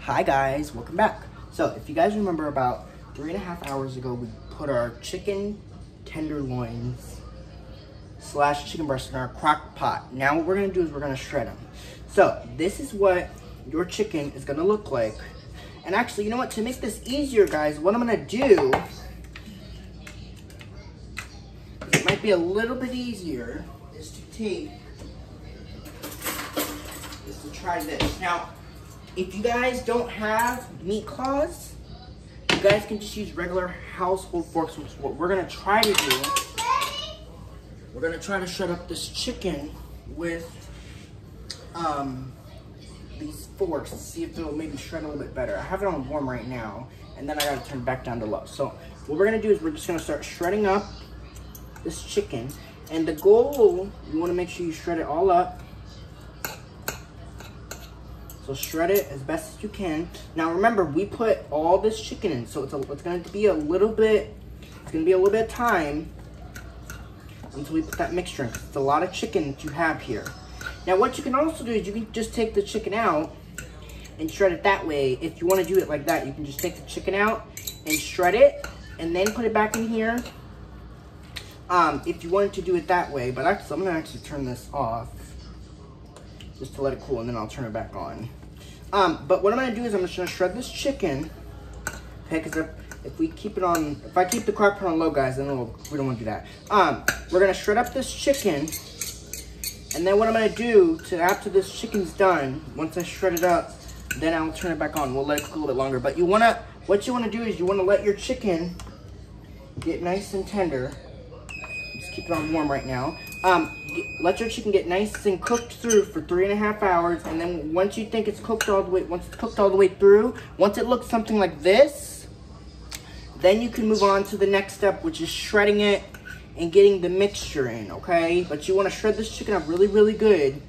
Hi guys, welcome back. So if you guys remember, about 3.5 hours ago, we put our chicken tenderloins / chicken breast in our crock pot. Now what we're gonna do is we're gonna shred them. So this is what your chicken is gonna look like. And actually, you know what, to make this easier guys, what I'm gonna do, it might be a little bit easier, is to try this. Now, if you guys don't have meat claws, you guys can just use regular household forks, which is what we're gonna try to do. We're gonna try to shred up this chicken with these forks to see if it'll maybe shred a little bit better. I have it on warm right now, and then I gotta turn it back down to low. So what we're gonna do is we're just gonna start shredding up this chicken, and the goal, you wanna make sure you shred it all up. So shred it as best as you can. Now remember, we put all this chicken in, so it's going to be a little bit. It's going to be a little bit of time until we put that mixture in. It's a lot of chicken that you have here. Now what you can also do is you can just take the chicken out and shred it that way. If you want to do it like that, you can just take the chicken out and shred it, and then put it back in here. If you wanted to do it that way, but actually, I'm going to turn this off, just to let it cool, and then I'll turn it back on. But what I'm gonna do is I'm just gonna shred this chicken, okay? Because if I keep the crock pot on low, guys, then we don't want to do that. We're gonna shred up this chicken, and then what I'm gonna do after this chicken's done, once I shred it up, then I'll turn it back on. We'll let it cook a little bit longer. But what you wanna do is you wanna let your chicken get nice and tender. Just keep it on warm right now. Let your chicken get nice and cooked through for 3.5 hours, and then once you think it's cooked all the way, through, once it looks something like this, then you can move on to the next step, which is shredding it and getting the mixture in, okay? But you want to shred this chicken up really, really good.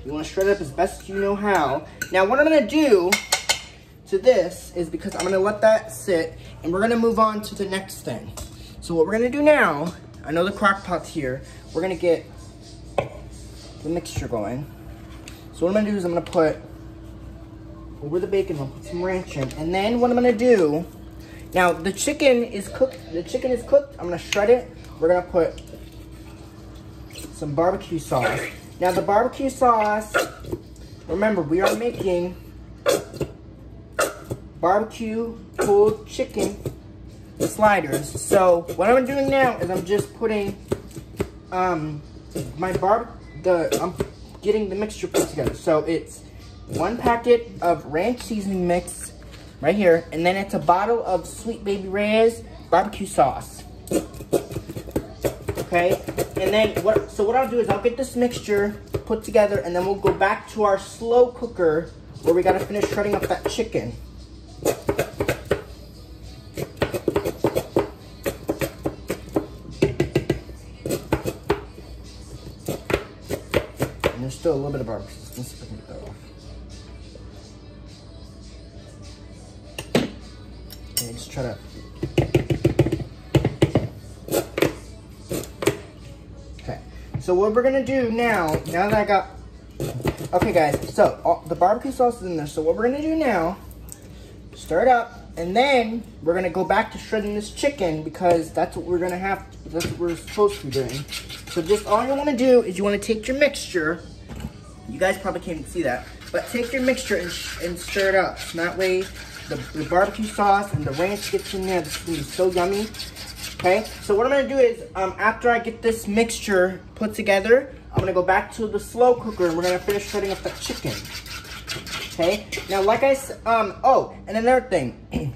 You want to shred it up as best as you know how. Now what I'm going to do to this is, because I'm going to let that sit, and we're going to move on to the next thing. So what we're going to do now, I know the crock pot's here, we're going to get the mixture going. So what I'm gonna do is I'm gonna put over the bacon, I'll put some ranch in, and then what I'm gonna do, now the chicken is cooked, I'm gonna shred it. We're gonna put some barbecue sauce. Now the barbecue sauce, remember, we are making barbecue pulled chicken sliders. So what I'm doing now is I'm just putting I'm getting the mixture put together. So it's 1 packet of ranch seasoning mix right here, and then it's a bottle of Sweet Baby Ray's barbecue sauce. Okay, and then what I'll do is I'll get this mixture put together, and then we'll go back to our slow cooker where we gotta finish shredding up that chicken. There's still a little bit of barbecue. Let's see if I can get that off. And just try to. Okay. So what we're gonna do now that I got. Okay, guys. So the barbecue sauce is in there. So what we're gonna do now, stir it up, and then we're gonna go back to shredding this chicken, because that's what we're gonna have. That's what we're supposed to be doing. So just all you want to do is you want to take your mixture. You guys probably can't even see that, but take your mixture and stir it up. So that way the barbecue sauce and the ranch gets in there. This is gonna be so yummy. Okay, so what I'm gonna do is after I get this mixture put together, I'm gonna go back to the slow cooker, and we're gonna finish shredding up that chicken. Okay, now like I said, oh, and another thing.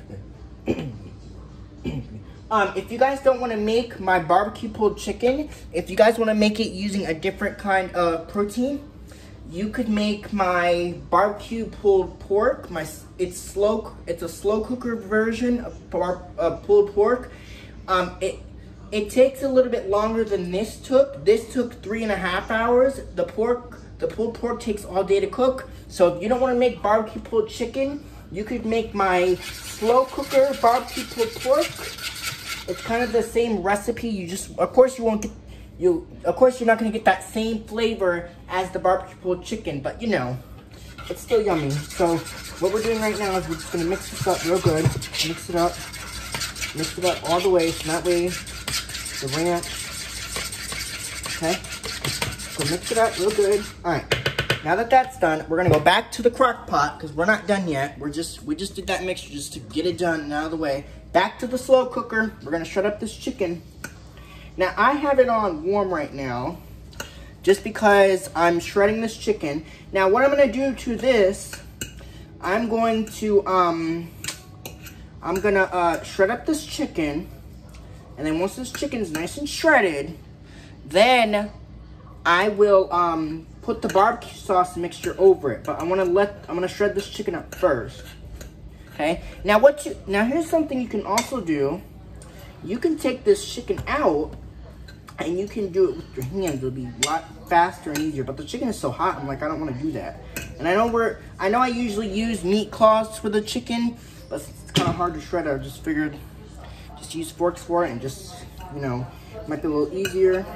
If you guys don't want to make my barbecue pulled chicken, if you guys want to make it using a different kind of protein, you could make my barbecue pulled pork. It's a slow cooker version of pulled pork. It takes a little bit longer than this took. This took 3.5 hours. The pulled pork takes all day to cook. So if you don't want to make barbecue pulled chicken, you could make my slow cooker barbecue pulled pork. It's kind of the same recipe. You just, of course, of course, you're not gonna get that same flavor as the barbecue pulled chicken, but you know, it's still yummy. So what we're doing right now is we're just gonna mix this up real good. Mix it up all the way, so that way the ranch, okay? So mix it up real good. All right, now that that's done, we're gonna go back to the crock pot because we're not done yet. We just did that mixture just to get it done and out of the way. Back to the slow cooker. We're gonna shred up this chicken. Now I have it on warm right now, just because I'm shredding this chicken. Now what I'm gonna do to this, I'm going to shred up this chicken, and then once this chicken is nice and shredded, then I will put the barbecue sauce mixture over it. But I'm gonna shred this chicken up first. Okay. Now here's something you can also do. You can take this chicken out and you can do it with your hands. It'll be a lot faster and easier. But the chicken is so hot, I'm like, I don't want to do that. And I know I usually use meat claws for the chicken, but it's kind of hard to shred. I just figured just use forks for it and just, you know, might be a little easier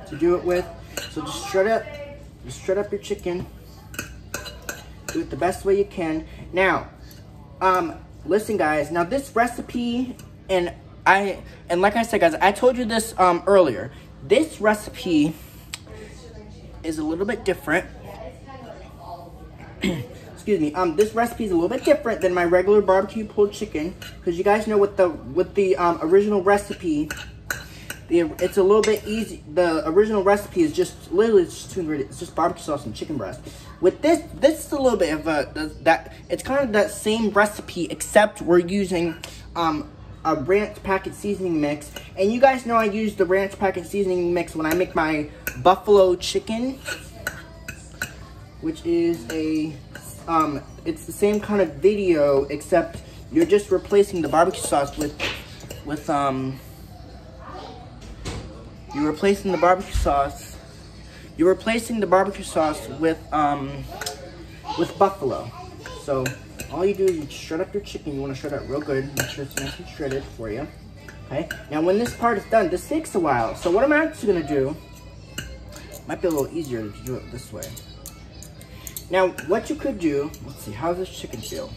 to do it with. So just shred up your chicken. Do it the best way you can. Now, listen guys, now this recipe, and like I said guys, I told you this earlier. This recipe is a little bit different. Excuse me. This recipe is a little bit different than my regular barbecue pulled chicken, because you guys know with the original recipe, it's a little bit easy. The original recipe is just literally two ingredients. It's just barbecue sauce and chicken breast. With this is a little bit of it's kind of that same recipe, except we're using a ranch packet seasoning mix. And you guys know I use the ranch packet seasoning mix when I make my buffalo chicken, which is it's the same kind of video, except you're just replacing the barbecue sauce with You're replacing the barbecue sauce with buffalo. So all you do is you shred up your chicken. You want to shred it real good. Make sure it's nice and shredded for you. Okay. Now when this part is done, this takes a while. So what I'm actually gonna do, might be a little easier to do it this way. Now what you could do, let's see, how does this chicken feel?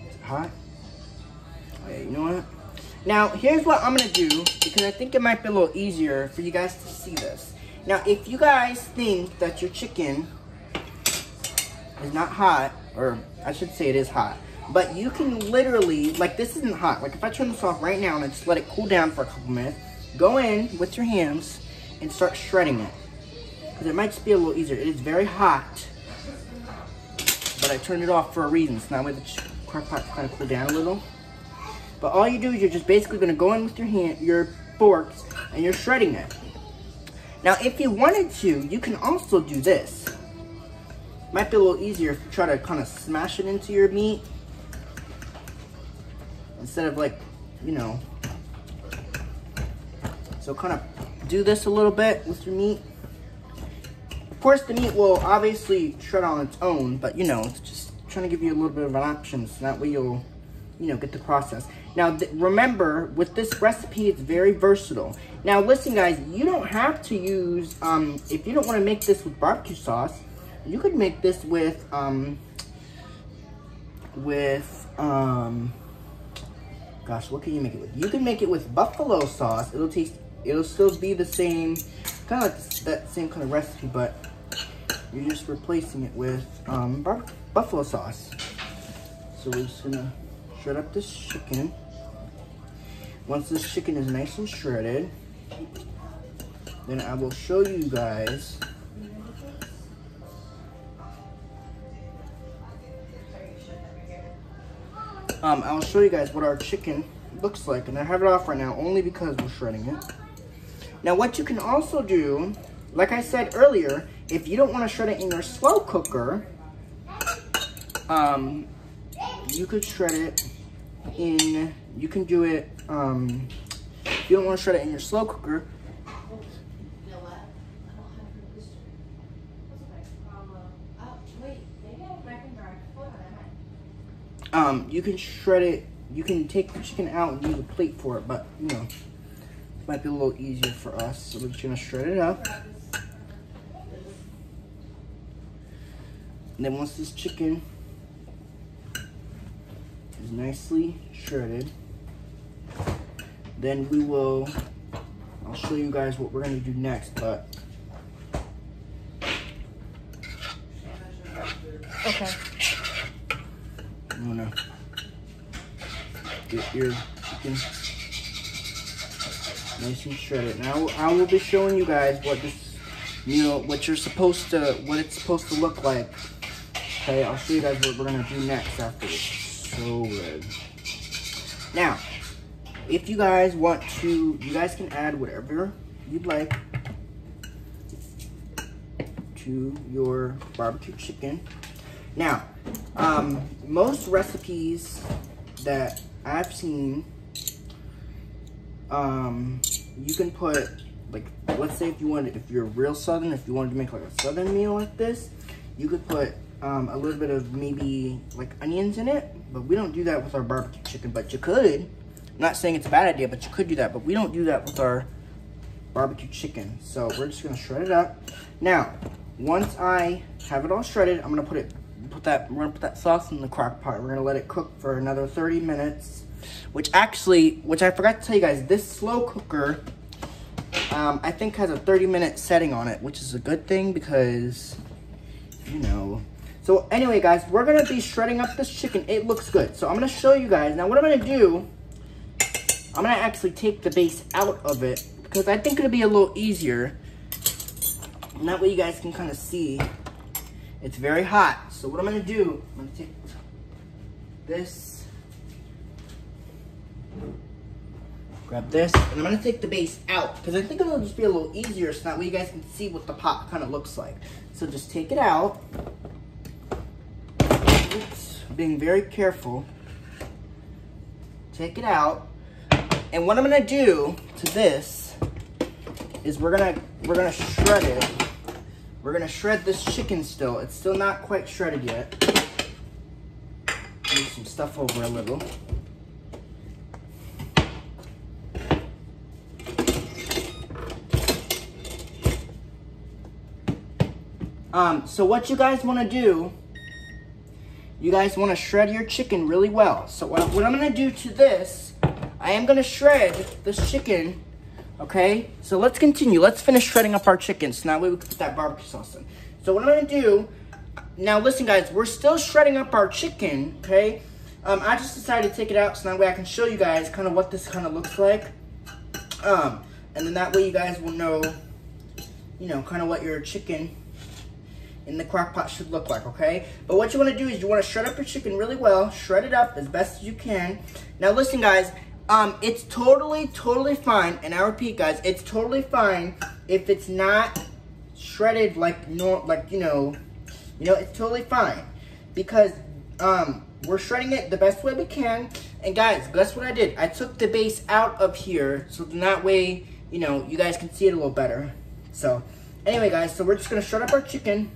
Is it hot? Oh yeah, you know what? Now, here's what I'm going to do, because I think it might be a little easier for you guys to see this. Now, if you guys think that your chicken is not hot, or I should say it is hot, but you can literally, like this isn't hot. Like if I turn this off right now and I just let it cool down for a couple minutes, go in with your hands and start shredding it. Because it might just be a little easier. It is very hot, but I turned it off for a reason. So now with the crock pot kind of cool down a little. But all you do is you're just basically going to go in with your forks, and you're shredding it. Now, if you wanted to, you can also do this. Might be a little easier if you try to kind of smash it into your meat, instead of like, you know. So kind of do this a little bit with your meat. Of course, the meat will obviously shred on its own, but you know, it's just trying to give you a little bit of an option, so that way you'll, you know, get the process. Now, remember, with this recipe, it's very versatile. Now, listen, guys, you don't have to use, if you don't want to make this with barbecue sauce, you could make this with gosh, what can you make it with? You can make it with buffalo sauce. It'll still be the same, kind of like that same kind of recipe, but you're just replacing it with buffalo sauce. So we're just gonna shred up this chicken. Once this chicken is nice and shredded, then I will show you guys I'll show you guys what our chicken looks like. And I have it off right now only because we're shredding it. Now what you can also do, like I said earlier, if you don't want to shred it in your slow cooker, you could shred it in, you can do it, if you don't want to shred it in your slow cooker, you can shred it, you can take the chicken out and use a plate for it, but you know, it might be a little easier for us, so we're just gonna shred it up. And then once this chicken is nicely shredded, then I'll show you guys what we're gonna do next, but. Okay. I'm gonna get your chicken nice and shredded. Now I will be showing you guys what this, what it's supposed to look like. Okay, I'll show you guys what we're gonna do next after this. So good. Now, if you guys want to, you guys can add whatever you'd like to your barbecue chicken. Now, most recipes that I've seen, you can put, like, let's say if you're real Southern, if you wanted to make like a Southern meal like this, you could put a little bit of maybe like onions in it, but we don't do that with our barbecue chicken, but you could. I'm not saying it's a bad idea, but you could do that, but we don't do that with our barbecue chicken. So we're just gonna shred it up. Now, once I have it all shredded, I'm gonna we're gonna put that sauce in the crock pot. We're gonna let it cook for another 30 minutes, which I forgot to tell you guys, this slow cooker, I think has a 30-minute setting on it, which is a good thing because, So anyway, guys, we're gonna be shredding up this chicken. It looks good. So I'm gonna show you guys. Now what I'm gonna do, I'm gonna actually take the base out of it because I think it'll be a little easier. And that way you guys can kind of see. It's very hot. So what I'm gonna do, I'm gonna take this, grab this, and I'm gonna take the base out because I think it'll just be a little easier so that way you guys can see what the pot kind of looks like. So just take it out. Oops, being very careful. Take it out. And what I'm gonna do to this is we're gonna shred it. We're gonna shred this chicken still. It's still not quite shredded yet. Move some stuff over a little. So what you guys wanna do, you guys wanna shred your chicken really well. So what I'm gonna do to this, I am gonna shred this chicken. Okay, so let's continue. Let's finish shredding up our chicken so now we can put that barbecue sauce in. So what I'm gonna do, now listen guys, we're still shredding up our chicken, okay? I just decided to take it out so that way I can show you guys kind of what this kind of looks like. And then that way you guys will know, kind of what your chicken in the crock pot should look like, okay? But what you wanna do is you wanna shred up your chicken really well, shred it up as best as you can. Now listen guys, it's totally fine, and I repeat guys, it's totally fine if it's not shredded it's totally fine because we're shredding it the best way we can. And guys, guess what I did? I took the base out of here so then that way, you guys can see it a little better. So anyway guys, so we're just gonna shred up our chicken.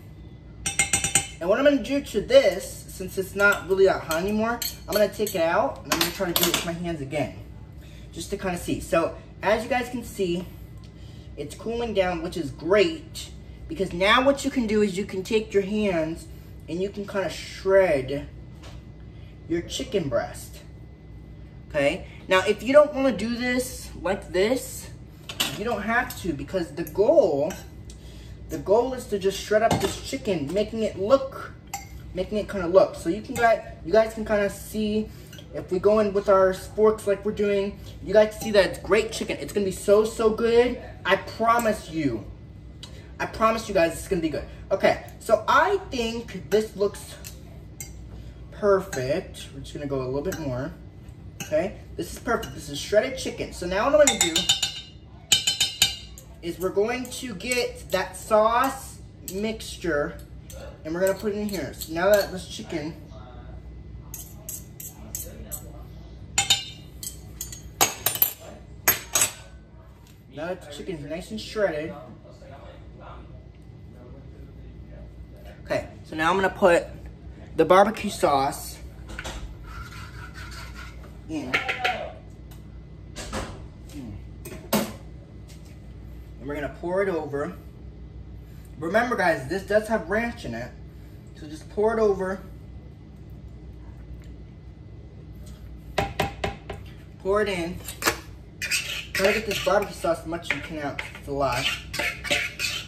And what I'm gonna do to this, since it's not really that hot anymore, I'm gonna take it out and I'm gonna try to do it with my hands again, just to kind of see. So as you guys can see, it's cooling down, which is great, because now what you can do is you can take your hands and you can kind of shred your chicken breast, okay? Now if you don't wanna do this like this, you don't have to, because the goal is to just shred up this chicken, making it kind of look. So you guys can kind of see, if we go in with our forks like we're doing, you guys see that it's great chicken. It's gonna be so good. I promise you guys it's gonna be good. Okay, so I think this looks perfect. We're just gonna go a little bit more. Okay, this is perfect. This is shredded chicken. So now what I'm gonna do is we're going to get that sauce mixture and we're gonna put it in here. So now that this chicken, now that the chicken is nice and shredded. Okay, so now I'm gonna put the barbecue sauce in. And we're gonna pour it over. Remember guys, this does have ranch in it. So just pour it over. Pour it in. Try to get this barbecue sauce as much as you can out. It's a lot.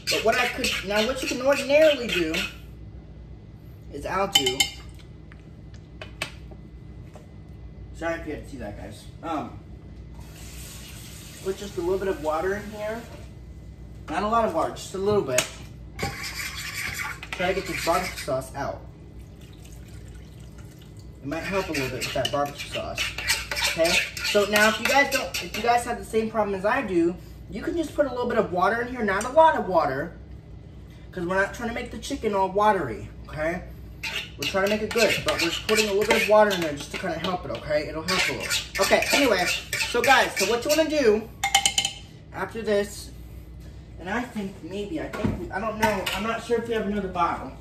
But what you can ordinarily do is I'll do. Sorry if you had to see that, guys. Put just a little bit of water in here. Not a lot of water, just a little bit. Try to get this barbecue sauce out. It might help a little bit with that barbecue sauce. Okay? So now if you guys have the same problem as I do, you can just put a little bit of water in here, not a lot of water, because we're not trying to make the chicken all watery, okay? We're trying to make it good, but we're just putting a little bit of water in there just to kind of help it, okay? It'll help a little. Okay, anyway, so guys, so what you want to do after this, and I don't know, I'm not sure if we have another bottle.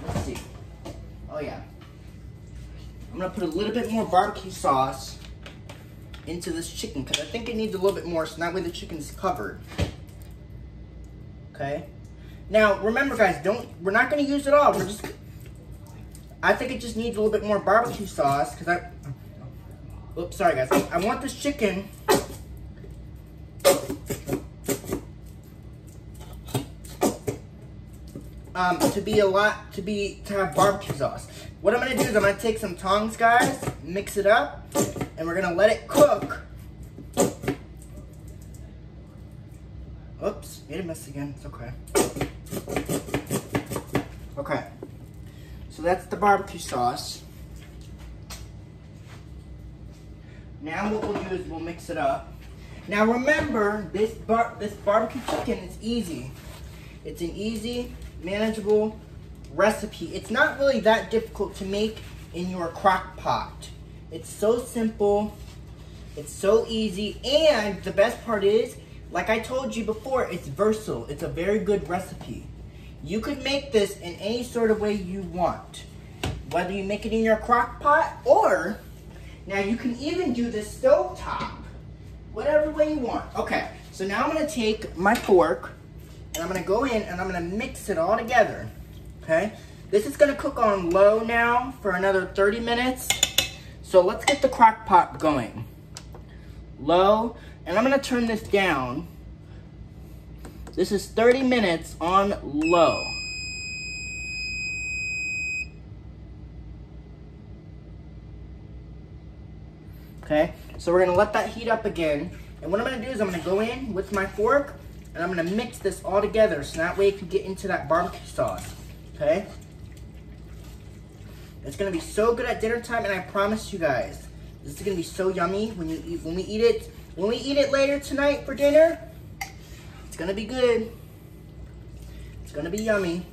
Let's see. Oh yeah. I'm gonna put a little bit more barbecue sauce into this chicken because I think it needs a little bit more, so that way the chicken's covered. Okay. Now remember, guys, we're not gonna use it all. I think it just needs a little bit more barbecue sauce because oops, sorry guys. I want this chicken to have barbecue sauce. What I'm gonna do is I'm gonna take some tongs, guys, mix it up, and we're gonna let it cook. Oops, made a mess again, it's okay. Okay, so that's the barbecue sauce. Now what we'll do is we'll mix it up. Now remember, this barbecue chicken is easy. It's an easy, manageable recipe. It's not really that difficult to make in your crock pot. It's so simple, it's so easy, and the best part is, like I told you before, it's versatile. It's a very good recipe. You could make this in any sort of way you want. Whether you make it in your crock pot, or now you can even do this stove top. Whatever way you want. Okay, so now I'm gonna take my fork and I'm gonna go in and I'm gonna mix it all together. Okay, this is gonna cook on low now for another 30 minutes. So let's get the crock pot going. Low, and I'm gonna turn this down. This is 30 minutes on low. Okay, so we're gonna let that heat up again. And what I'm gonna do is I'm gonna go in with my fork and I'm gonna mix this all together so that way it can get into that barbecue sauce. Okay? It's gonna be so good at dinner time, and I promise you guys, this is gonna be so yummy when we eat it later tonight for dinner. It's gonna be good. It's gonna be yummy.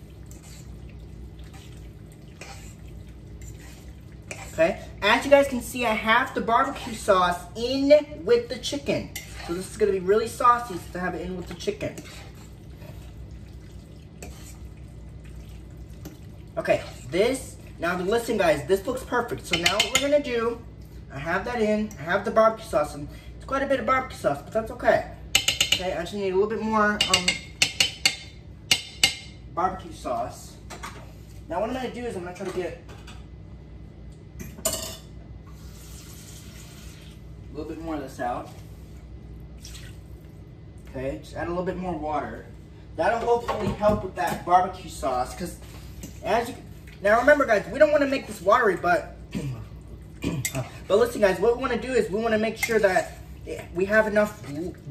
Okay? As you guys can see, I have the barbecue sauce in with the chicken. So this is gonna be really saucy to have it in with the chicken. Okay, now listen guys, this looks perfect. So now what we're gonna do, I have that in, I have the barbecue sauce, and it's quite a bit of barbecue sauce, but that's okay. Okay, I just need a little bit more barbecue sauce. Now what I'm gonna do is I'm gonna try to get a little bit more of this out. Okay, just add a little bit more water. That'll hopefully help with that barbecue sauce, because now remember guys, we don't want to make this watery, but listen guys, what we want to do is we want to make sure that we have enough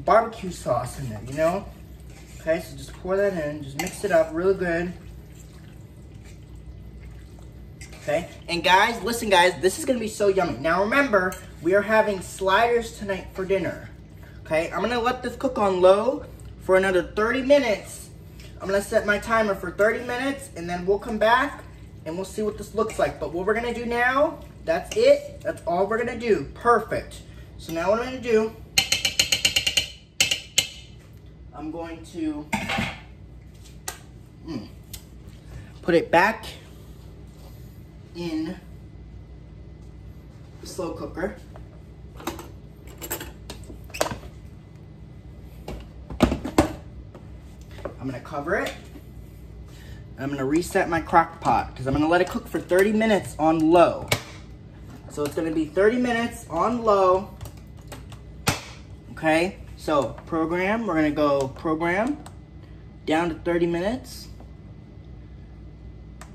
barbecue sauce in there, you know? Okay, so just pour that in, just mix it up real good. Okay, and guys, listen guys, this is gonna be so yummy. Now remember, we are having sliders tonight for dinner. Okay, I'm gonna let this cook on low for another 30 minutes. I'm gonna set my timer for 30 minutes and then we'll come back and we'll see what this looks like. But what we're gonna do now, that's it. That's all we're gonna do. Perfect. So now what I'm gonna do, I'm going to put it back in the slow cooker. I'm gonna cover it. I'm gonna reset my crock pot because I'm gonna let it cook for 30 minutes on low. So it's gonna be 30 minutes on low. Okay, so program, we're gonna go program, down to 30 minutes.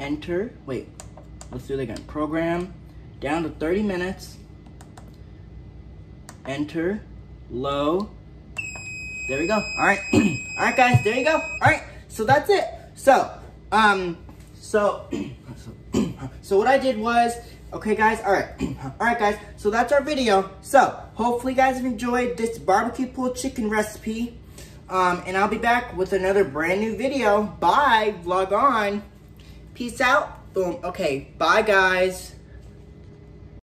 Enter, wait, let's do it again. Program, down to 30 minutes. Enter, low. There we go. All right. All right, guys, there you go. All right, so that's it. So what I did was, okay, guys, all right, guys, so that's our video. So hopefully you guys have enjoyed this barbecue pulled chicken recipe. And I'll be back with another brand new video. Bye, vlog on. Peace out. Boom. Okay, bye, guys.